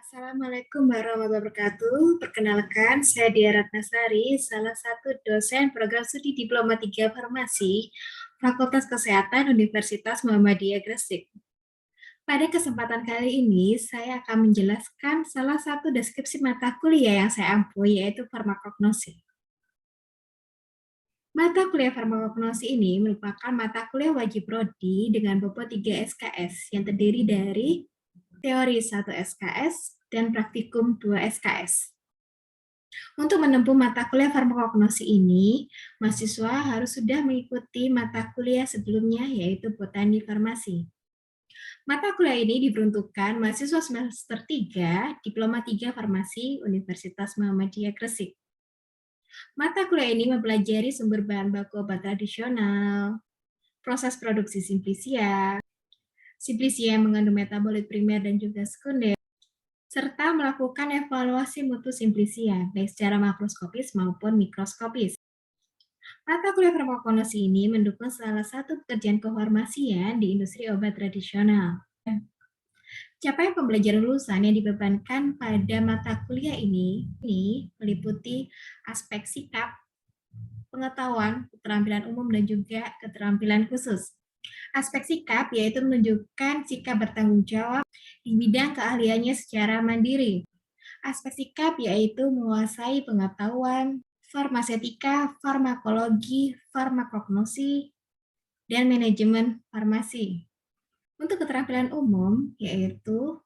Assalamualaikum warahmatullahi wabarakatuh. Perkenalkan, saya Dia Ratnasari, salah satu dosen program studi Diploma 3 Farmasi, Fakultas Kesehatan Universitas Muhammadiyah Gresik. Pada kesempatan kali ini, saya akan menjelaskan salah satu deskripsi mata kuliah yang saya ampu, yaitu farmakognosi. Mata kuliah farmakognosi ini merupakan mata kuliah wajib prodi dengan bobot 3 SKS yang terdiri dari teori 1 SKS dan praktikum 2 SKS. Untuk menempuh mata kuliah farmakognosi ini, mahasiswa harus sudah mengikuti mata kuliah sebelumnya, yaitu botani farmasi. Mata kuliah ini diperuntukkan mahasiswa semester 3, Diploma 3 Farmasi Universitas Muhammadiyah Gresik. Mata kuliah ini mempelajari sumber bahan baku obat tradisional, proses produksi simplisia yang mengandung metabolit primer dan juga sekunder, serta melakukan evaluasi mutu simplisia, baik secara makroskopis maupun mikroskopis. Mata kuliah farmakognosi ini mendukung salah satu pekerjaan kefarmasian di industri obat tradisional. Capaian pembelajaran lulusan yang dibebankan pada mata kuliah ini meliputi aspek sikap, pengetahuan, keterampilan umum, dan juga keterampilan khusus. Aspek sikap yaitu menunjukkan sikap bertanggung jawab di bidang keahliannya secara mandiri. Aspek sikap yaitu menguasai pengetahuan farmasetika, farmakologi, farmakognosi, dan manajemen farmasi. Untuk keterampilan umum yaitu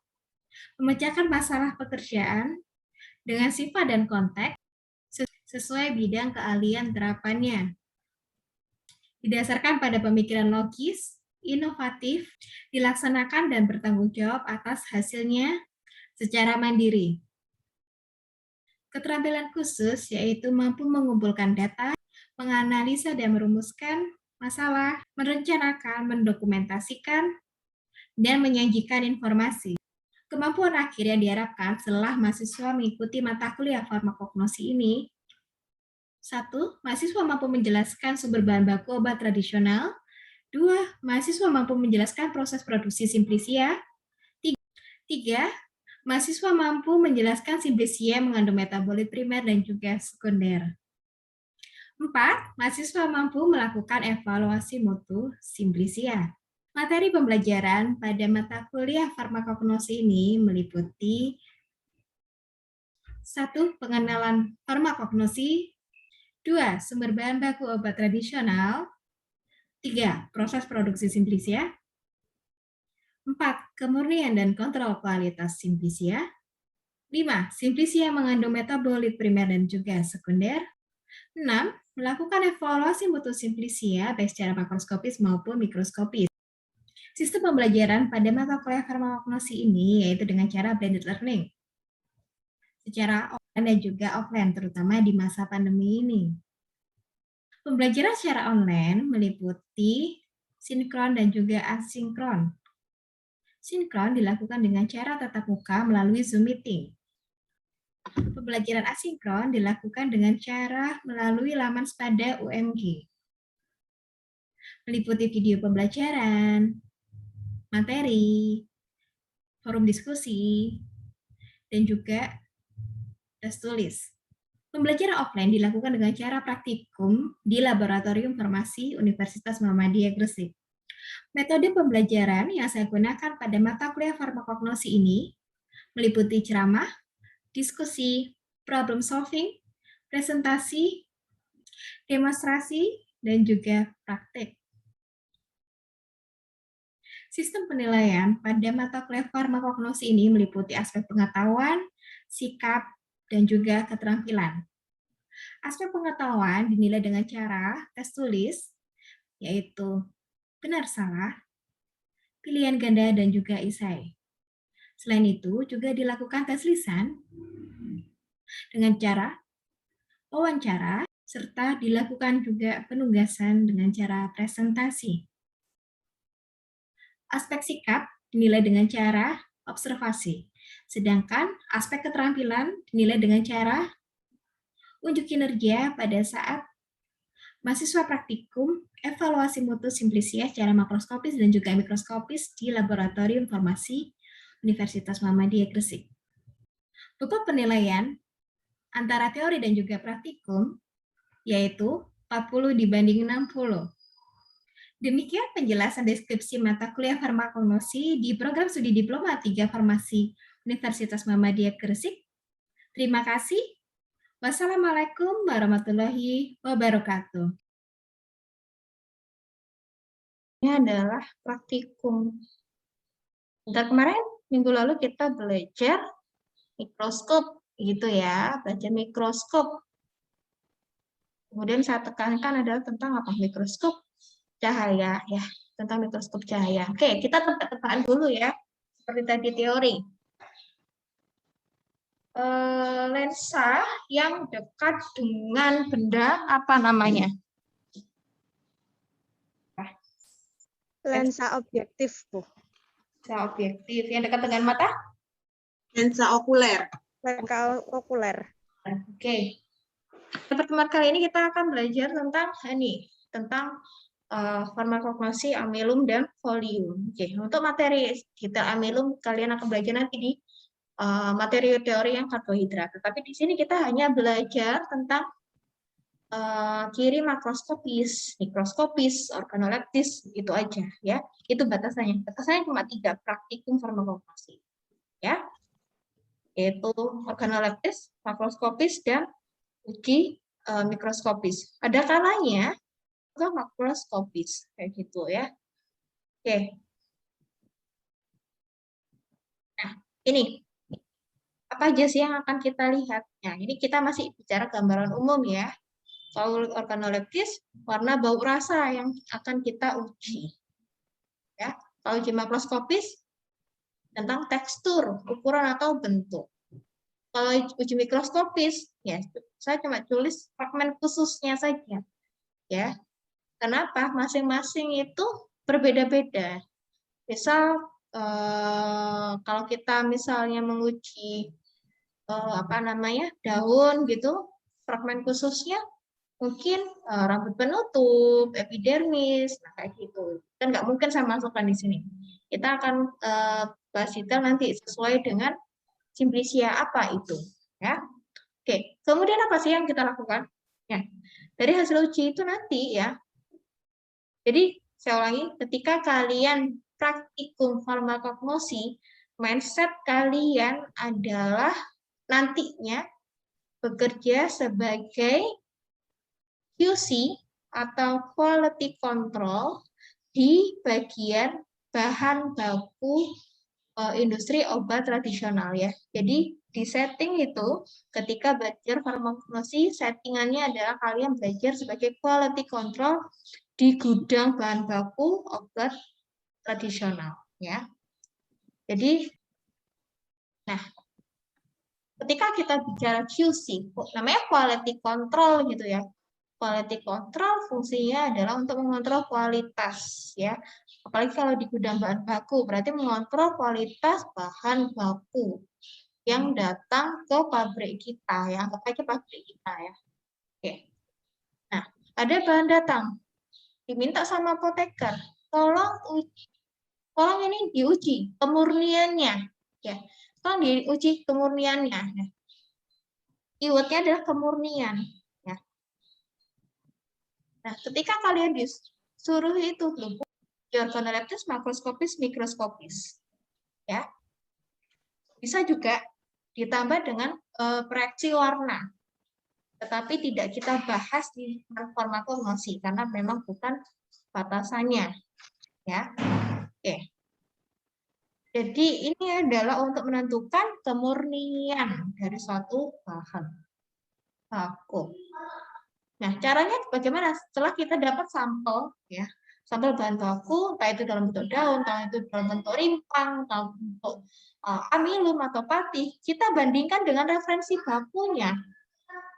memecahkan masalah pekerjaan dengan sifat dan konteks sesuai bidang keahlian terapannya. Didasarkan pada pemikiran logis, inovatif, dilaksanakan dan bertanggung jawab atas hasilnya secara mandiri. Keterampilan khusus yaitu mampu mengumpulkan data, menganalisa dan merumuskan masalah, merencanakan, mendokumentasikan, dan menyajikan informasi. Kemampuan akhir yang diharapkan setelah mahasiswa mengikuti mata kuliah farmakognosi ini: 1. Mahasiswa mampu menjelaskan sumber bahan baku obat tradisional. 2. Mahasiswa mampu menjelaskan proses produksi simplisia. 3. Mahasiswa mampu menjelaskan simplisia mengandung metabolit primer dan juga sekunder. 4. Mahasiswa mampu melakukan evaluasi mutu simplisia. Materi pembelajaran pada mata kuliah farmakognosi ini meliputi 1. Pengenalan farmakognosi. 2. Sumber bahan baku obat tradisional. 3. Proses produksi simplisia. 4. Kemurnian dan kontrol kualitas simplisia. 5. Simplisia mengandung metabolit primer dan juga sekunder. 6. Melakukan evaluasi mutu simplisia baik secara makroskopis maupun mikroskopis. Sistem pembelajaran pada mata kuliah farmakognosi ini yaitu dengan cara blended learning, secara online dan juga offline, terutama di masa pandemi ini. Pembelajaran secara online meliputi sinkron dan juga asinkron. Sinkron dilakukan dengan cara tatap muka melalui Zoom meeting. Pembelajaran asinkron dilakukan dengan cara melalui laman Spada UMG. Meliputi video pembelajaran, materi, forum diskusi, dan juga tes tulis. Pembelajaran offline dilakukan dengan cara praktikum di Laboratorium Farmasi Universitas Muhammadiyah Gresik. Metode pembelajaran yang saya gunakan pada mata kuliah farmakognosi ini meliputi ceramah, diskusi, problem solving, presentasi, demonstrasi, dan juga praktik. Sistem penilaian pada mata kuliah farmakognosi ini meliputi aspek pengetahuan, sikap, dan juga keterampilan. Aspek pengetahuan dinilai dengan cara tes tulis, yaitu benar salah, pilihan ganda, dan juga esai. Selain itu, juga dilakukan tes lisan dengan cara wawancara, serta dilakukan juga penugasan dengan cara presentasi. Aspek sikap dinilai dengan cara observasi, sedangkan aspek keterampilan dinilai dengan cara unjuk kinerja pada saat mahasiswa praktikum, evaluasi mutu simplisia secara makroskopis dan juga mikroskopis di Laboratorium Farmasi Universitas Muhammadiyah Gresik. Bobot penilaian antara teori dan juga praktikum yaitu 40 dibanding 60. Demikian penjelasan deskripsi mata kuliah farmakognosi di program studi diploma 3 farmasi Universitas Muhammadiyah Gresik. Terima kasih. Wassalamualaikum warahmatullahi wabarakatuh. Ini adalah praktikum. Dan kemarin minggu lalu kita belajar mikroskop, gitu ya, belajar mikroskop. Kemudian saya tekankan adalah tentang apa? Mikroskop cahaya, ya, tentang mikroskop cahaya. Oke, kita tebak-tebakan dulu ya, seperti tadi teori. Lensa yang dekat dengan benda apa namanya? Lensa objektif, Bu. Lensa objektif yang dekat dengan mata? Lensa okuler. Lensa okuler. Oke. Pertemuan kali ini kita akan belajar tentang tentang farmakognosi amilum dan folium. Oke, untuk materi detail amilum kalian akan belajar nanti di materi teori yang karbohidrat. Tetapi di sini kita hanya belajar tentang ciri makroskopis, mikroskopis, organoleptis, itu aja ya. Itu batasannya. Batasannya cuma 3, praktikum farmakognosi. Ya. Yaitu organoleptis, makroskopis, dan uji mikroskopis. Ada kalanya juga makroskopis kayak gitu ya. Oke. Nah, ini apa aja sih yang akan kita lihat? Nah, ini kita masih bicara gambaran umum ya. Kalau organoleptis, warna, bau, rasa yang akan kita uji. Ya. Kalau uji makroskopis, tentang tekstur, ukuran atau bentuk. Kalau uji mikroskopis, ya saya cuma tulis fragmen khususnya saja. Ya, kenapa? Masing-masing itu berbeda-beda. Misal kalau kita misalnya menguji daun gitu, fragmen khususnya mungkin rambut penutup, epidermis, nah kayak gitu. Kan nggak mungkin saya masukkan di sini. Kita akan bahas detail nanti sesuai dengan simplisia apa itu, ya. Oke, kemudian apa sih yang kita lakukan? Ya, dari hasil uji itu nanti ya. Jadi saya ulangi, ketika kalian praktikum farmakognosi, mindset kalian adalah nantinya bekerja sebagai QC atau quality control di bagian bahan baku industri obat tradisional ya. Jadi di setting itu ketika belajar farmakognosi, settingannya adalah kalian belajar sebagai quality control di gudang bahan baku obat tradisional ya. Jadi nah, ketika kita bicara QC, namanya quality control gitu ya. Quality control fungsinya adalah untuk mengontrol kualitas ya. Apalagi kalau di gudang bahan baku, berarti mengontrol kualitas bahan baku yang datang ke pabrik kita ya. Anggap aja pabrik kita ya. Oke. Nah, ada bahan datang. Diminta sama apoteker, tolong ini diuji kemurniannya ya. Tolong diuji kemurniannya. Keywordnya adalah kemurnian. Nah, ketika kalian disuruh itu organoleptis, makroskopis, mikroskopis, ya, bisa juga ditambah dengan proyeksi warna, tetapi tidak kita bahas di farmakognosi karena memang bukan batasannya, ya. Oke. Jadi ini adalah untuk menentukan kemurnian dari suatu bahan baku. Nah, caranya bagaimana? Setelah kita dapat sampel, ya, sampel bahan baku, entah itu dalam bentuk daun, entah itu dalam bentuk rimpang, entah bentuk amilum atau patih, kita bandingkan dengan referensi bakunya.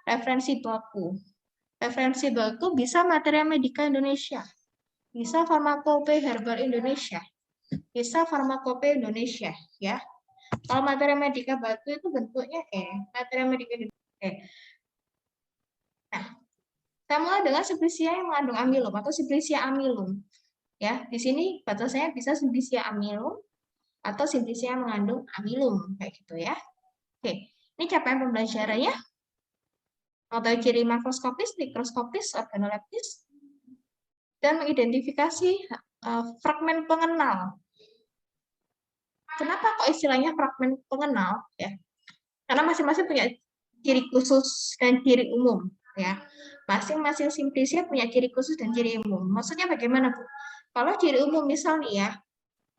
Referensi baku. Referensi baku bisa Materia Medica Indonesia, bisa Farmakope Herbal Indonesia, bisa Farmakope Indonesia, ya. Kalau Materia Medica baku itu bentuknya Materia Medica Indonesia. Nah, kita mulai dengan simplisia yang mengandung amilum atau simplisia amilum. Ya, di sini batasannya bisa simplisia amilum atau simplisia yang mengandung amilum kayak gitu ya. Oke. Ini capaian pembelajarannya. Mengetahui ciri makroskopis, mikroskopis, organoleptis, dan mengidentifikasi fragmen pengenal. Kenapa kok istilahnya fragmen pengenal? Ya, karena masing-masing punya ciri khusus dan ciri umum. Ya, masing-masing simplisia punya ciri khusus dan ciri umum. Maksudnya bagaimana, Bu? Kalau ciri umum misalnya ya,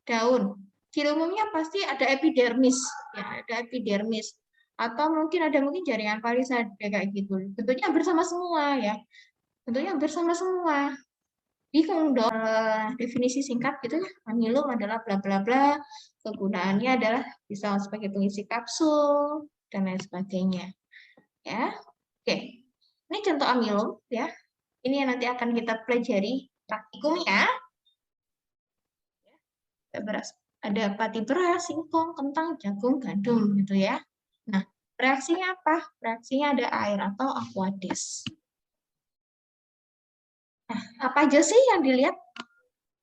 daun. Ciri umumnya pasti ada epidermis, ya, ada epidermis. Atau mungkin ada jaringan palisade kayak gitu. Bentuknya bersama semua ya. Bentuknya bersama semua. Bingung dong, definisi singkat gitu ya. Amilum adalah bla bla bla. Kegunaannya adalah bisa sebagai pengisi kapsul dan lain sebagainya. Ya. Oke. Ini contoh amilum ya. Ini yang nanti akan kita pelajari praktikumnya. Beras. Ada pati beras, singkong, kentang, jagung, gandum gitu ya. Nah, reaksinya apa? Reaksinya ada air atau aqueous. Nah, apa aja sih yang dilihat?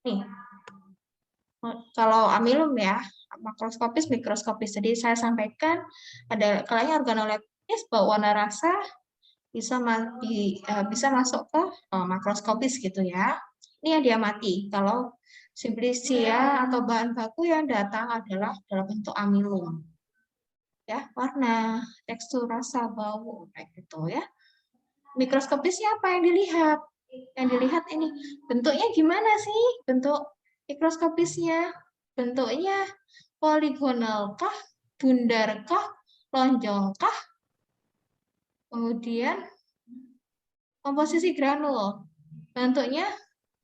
Nih, kalau amilum ya, makroskopis, mikroskopis. Jadi saya sampaikan ada kalanya organoleptis berwarna rasa bisa masuk ke makroskopis gitu ya. Ini yang diamati. Kalau simplisia atau bahan baku yang datang adalah dalam bentuk amilum. Ya, warna, tekstur, rasa, bau, kayak gitu ya. Mikroskopisnya apa yang dilihat? Yang dilihat ini bentuknya gimana sih? Bentuk mikroskopisnya, bentuknya poligonal kah, bundar kah, lonjong kah? Kemudian komposisi granul, bentuknya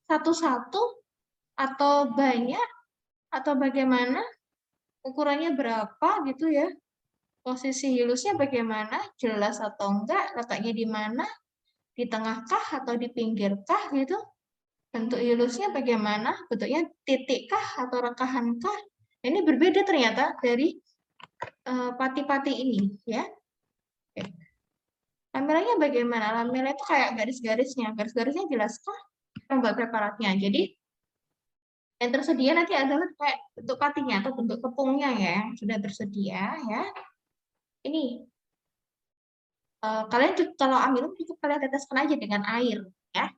satu-satu atau banyak atau bagaimana? Ukurannya berapa gitu ya? Posisi hilusnya bagaimana? Jelas atau enggak? Letaknya di mana? Di tengahkah atau di pinggirkah gitu? Bentuk hilusnya bagaimana? Bentuknya titikkah atau rekahankah? Ini berbeda ternyata dari pati-pati ini ya. Oke. Lamelanya bagaimana? Lamela itu kayak garis-garisnya. Garis-garisnya jelaskah? Membuat preparatnya. Jadi yang tersedia nanti adalah kayak bentuk patinya atau bentuk tepungnya ya yang sudah tersedia ya. Ini kalian kalau amilum cukup kalian teteskan aja dengan air ya.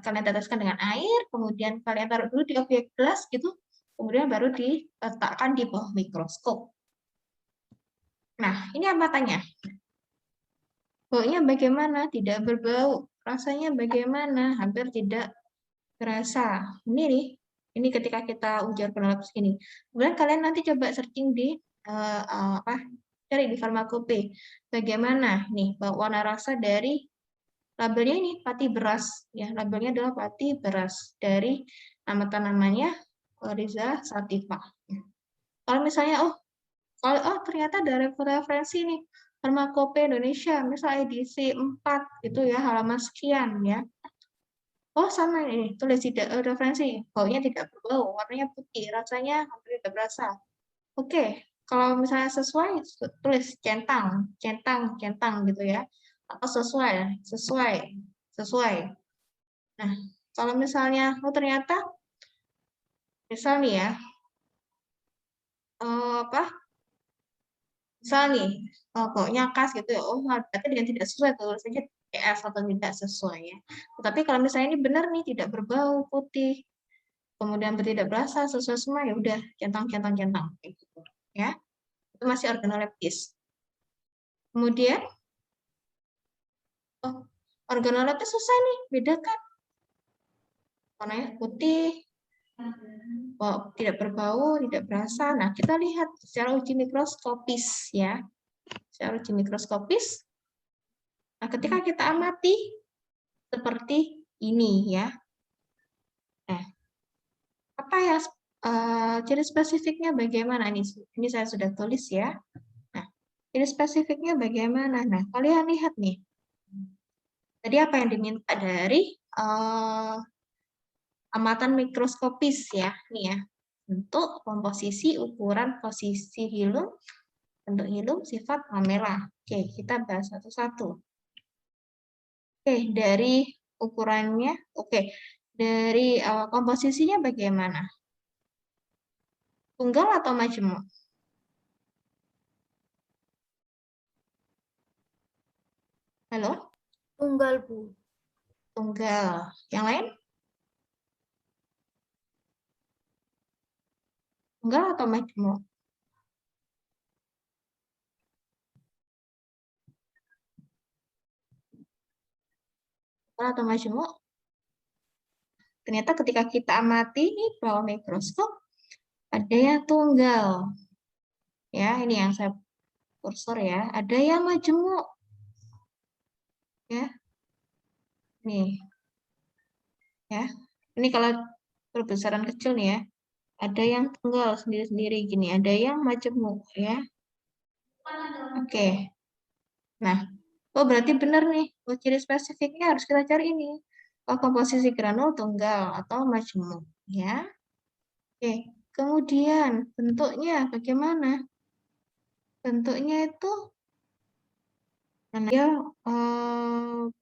Kalian teteskan dengan air, kemudian kalian taruh dulu di objek gelas gitu, kemudian baru diletakkan di bawah mikroskop. Nah, ini matanya. Baunya bagaimana? Tidak berbau. Rasanya bagaimana? Hampir tidak terasa. Ini nih, ini ketika kita uji organoleptis gini. Kemudian kalian nanti coba searching di cari di farmakope. Bagaimana nih warna rasa dari labelnya ini pati beras ya, labelnya adalah pati beras dari nama tanamannya Oryza sativa. Kalau misalnya ternyata ada referensi nih Farmakope Indonesia, misal edisi 4 gitu ya, halaman sekian ya. Oh sama ini, tulis referensi, baunya tidak berbau, warnanya putih, rasanya hampir tidak berasa. Oke, kalau misalnya sesuai, tulis centang gitu ya. Atau sesuai. Nah, kalau misalnya, ternyata, misal nih ya, misal nih, baunya khas gitu ya, berarti dengan tidak sesuai, tulis saja TS atau tidak sesuai ya. Tetapi kalau misalnya ini benar nih, tidak berbau, putih, kemudian tidak berasa, sesuai semua, ya udah, centang, kayak gitu ya. Itu masih organoleptis. Kemudian, organoleptis susah nih, bedakan. Warnanya putih, tidak berbau, tidak berasa. Nah, kita lihat secara uji mikroskopis ya. Secara uji mikroskopis. Nah, ketika kita amati seperti ini ya. Nah, apa ya ciri spesifiknya bagaimana ini? Ini saya sudah tulis ya. Nah, ciri spesifiknya bagaimana? Nah, kalian lihat nih. Tadi apa yang diminta dari amatan mikroskopis ya, nih ya. Bentuk, komposisi, ukuran, posisi hilum, bentuk hilum, sifat lamela. Oke, kita bahas satu-satu. Oke, dari ukurannya, dari komposisinya bagaimana? Tunggal atau majemuk? Halo? Tunggal, Bu. Tunggal. Yang lain? Tunggal atau majemuk? Tunggal atau majemuk? Ternyata ketika kita amati nih bawah mikroskop, ada yang tunggal. Ya, ini yang saya kursor ya. Ada yang majemuk. Ya. Nih. Ya. Ini kalau perbesaran kecil nih ya. Ada yang tunggal sendiri-sendiri gini, ada yang majemuk ya. Oke. Nah, oh berarti benar nih. Oh, ciri spesifiknya harus kita cari ini. Oh, komposisi granul tunggal atau majemuk ya. Oke. Kemudian bentuknya bagaimana? Bentuknya itu dia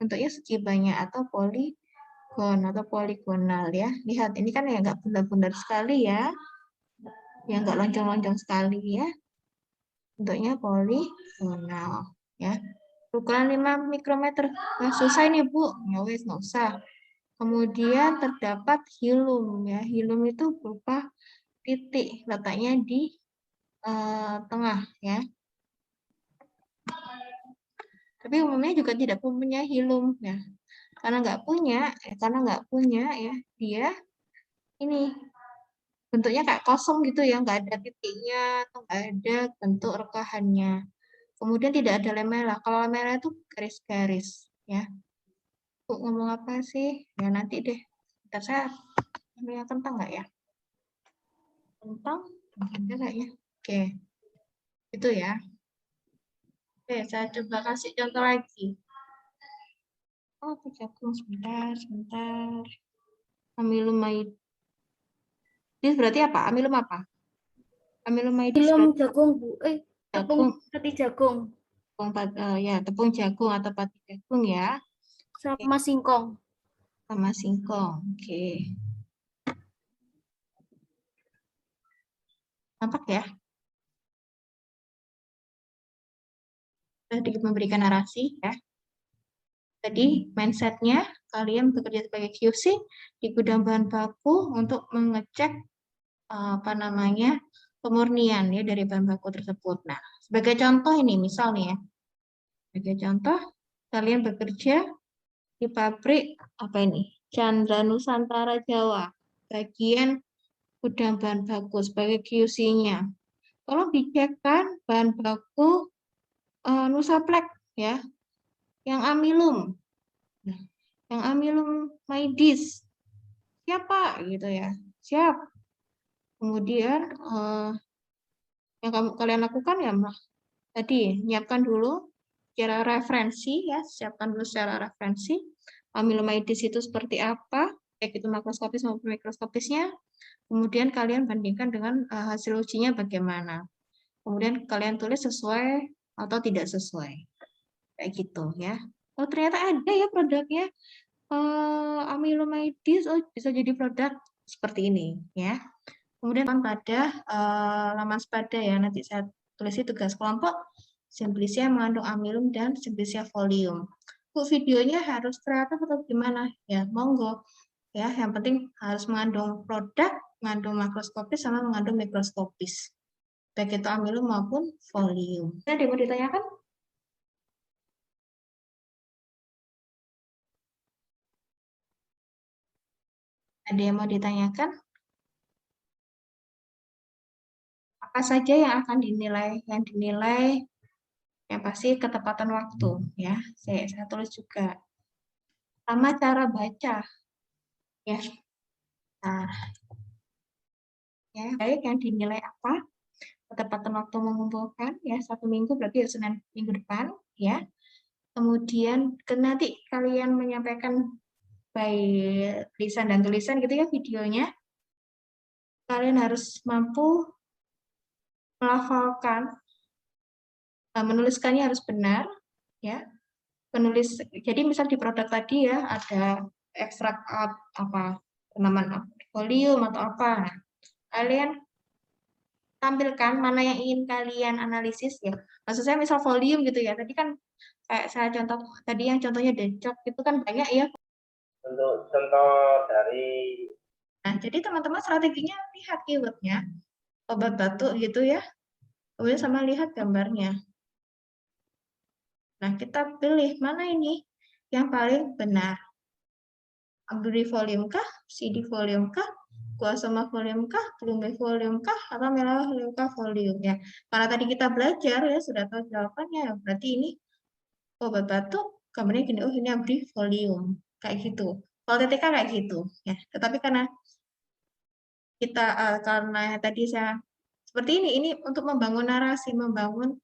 bentuknya segi banyak atau poligonal ya. Lihat ini kan ya nggak bundar-bundar sekali ya, yang nggak lonjong-lonjong sekali ya. Bentuknya poligonal ya. Ukuran 5 mikrometer. Nah, susah ini Bu. Ya wes nggak usah. Kemudian terdapat hilum ya. Hilum itu berupa titik, letaknya di tengah ya. Tapi umumnya juga tidak mempunyai hilum ya. Karena nggak punya ya, dia ini bentuknya kayak kosong gitu ya, nggak ada titiknya atau nggak ada bentuk rekahannya. Kemudian tidak ada lamela. Kalau lamela itu garis-garis ya. Bu ngomong apa sih? Ya nanti deh. Ntar saya ambil yang kentang nggak ya? Kentang? Ada nggak ya? Oke. Itu ya. Oke, saya coba kasih contoh lagi. Oh, jagung sebentar. Amilumide. Ini berarti apa? Amilum apa? Amilumide Film jagung, Bu. Tepung jagung. pati jagung. Ya, tepung jagung atau pati jagung ya. Sama singkong. Sama singkong. Oke. Nampak ya? Sedikit memberikan narasi ya. Jadi mindsetnya kalian bekerja sebagai QC di gudang bahan baku untuk mengecek pemurnian ya dari bahan baku tersebut. Nah, sebagai contoh ini misal nih ya. Sebagai contoh kalian bekerja di pabrik apa ini? Chandra Nusantara Jawa, bagian gudang bahan baku sebagai QC-nya. Tolong dicekkan bahan baku Nusaplek ya, yang amilum. Nah, yang amilum maidis. Siapa gitu ya? Siap. Kemudian yang kalian lakukan ya tadi nyiapkan dulu secara referensi ya, siapkan dulu secara referensi amilomidis itu seperti apa, baik itu makroskopis maupun mikroskopisnya. Kemudian kalian bandingkan dengan hasil ujinya bagaimana. Kemudian kalian tulis sesuai atau tidak sesuai. Kayak gitu ya. Oh, ternyata ada ya produknya amilomidis, oh bisa jadi produk seperti ini ya. Kemudian pada laman sepada ya, nanti saya tulis tugas kelompok Simplicia mengandung amilum dan Simplicia folium. Bu, videonya harus kreatif atau gimana? Ya, monggo. Ya, yang penting harus mengandung produk, mengandung makroskopis sama mengandung mikroskopis. Baik itu amilum maupun folium. Ada yang mau ditanyakan? Ada yang mau ditanyakan? Apa saja yang akan dinilai? Yang dinilai yang pasti ketepatan waktu ya. Saya tulis juga. Sama cara baca ya. Nah, ya baik yang dinilai apa? Ketepatan waktu mengumpulkan ya 1 minggu berarti ya Senin minggu depan ya. Kemudian nanti kalian menyampaikan by lisan dan tulisan gitu ya videonya. Kalian harus mampu melafalkan, menuliskannya harus benar ya. Jadi misal di produk tadi ya ada ekstrak apa tanaman folium atau apa. Nah, kalian tampilkan mana yang ingin kalian analisis ya. Maksud saya misal folium gitu ya. Tadi kan Kayak saya contoh tadi yang contohnya decok itu kan banyak ya. Untuk contoh dari Nah, jadi teman-teman strateginya lihat keywordnya, obat batuk gitu ya. Kemudian sama lihat gambarnya. Nah, kita pilih mana ini yang paling benar. Abri volume kah, CD volume kah, Guasoma volume kah, Blume volume kah, atau Melaleuca volume ya. Karena tadi kita belajar ya sudah tahu jawabannya, berarti ini obat batuk, kemudian gini, oh ini Abri volume kayak gitu. Kalau TTK kayak gitu ya. Tetapi karena kita karena tadi saya seperti ini untuk membangun narasi, membangun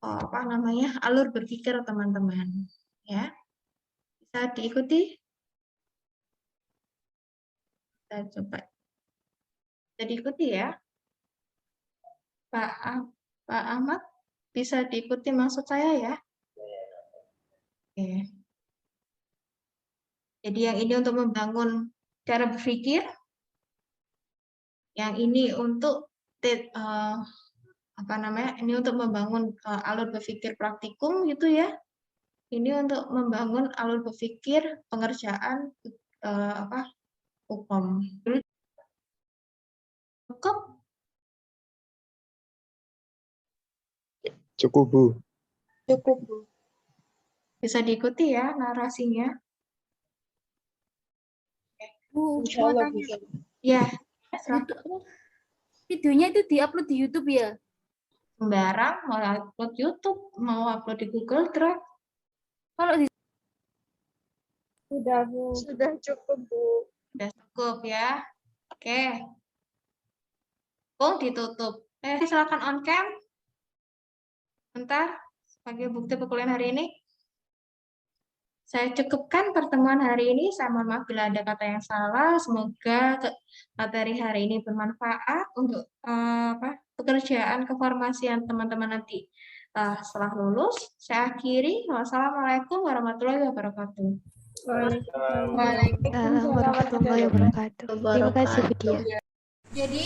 apa namanya alur berpikir teman-teman ya. Bisa diikuti. Kita coba. Bisa diikuti ya. Pak Ahmad, bisa diikuti maksud saya ya. Oke. Jadi yang ini untuk membangun cara berpikir. Yang ini untuk apa namanya? Ini untuk membangun alur berpikir praktikum gitu ya. Ini untuk membangun alur berpikir pengerjaan hukum. Cukup? Cukup, Bu. Cukup, Bu. Bisa diikuti ya narasinya. Bu, Insya mau Allah tanya. bisa. Ya, Videonya itu diupload di YouTube ya? sembarang mau upload YouTube, mau upload di Google Drive. Kalau di Sudah, Bu. Sudah cukup, Bu. Sudah cukup ya. Oke. Ditutup. Silakan on cam. Bentar, sebagai bukti perkuliahan hari ini. Saya cukupkan pertemuan hari ini. Saya mohon maaf bila ada kata yang salah. Semoga materi hari ini bermanfaat untuk pekerjaan keformasian teman-teman nanti setelah lulus. Saya akhiri. Wassalamualaikum warahmatullahi wabarakatuh. Waalaikumsalam warahmatullahi wabarakatuh. Terima kasih, Bu Dia. Jadi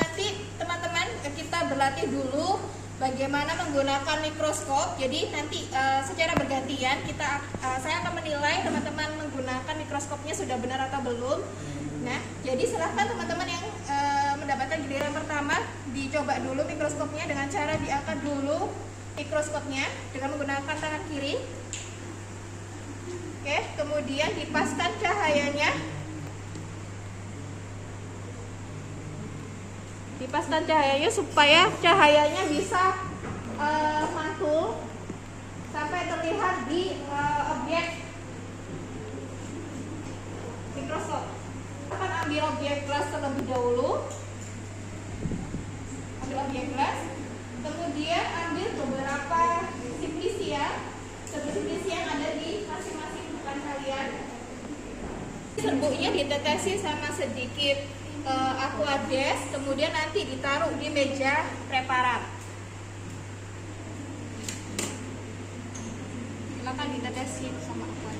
nanti teman-teman kita berlatih dulu bagaimana menggunakan mikroskop. Jadi nanti secara bergantian saya akan menilai teman-teman menggunakan mikroskopnya sudah benar atau belum. Nah, jadi silahkan teman-teman yang mendapatkan giliran pertama dicoba dulu mikroskopnya dengan cara diangkat dulu mikroskopnya dengan menggunakan tangan kiri. Oke, kemudian dipaskan cahayanya. Dipaskan cahayanya supaya cahayanya bisa mantul sampai terlihat di objek mikroskop. Akan ambil objek gelas terlebih dahulu. Ambil objek gelas, kemudian ambil beberapa simplisia yang ada di masing-masing bukan kalian. Serbuknya ditetesi sama sedikit aquades, kemudian nanti ditaruh di meja preparat. Silakan ditetesi sama aquades.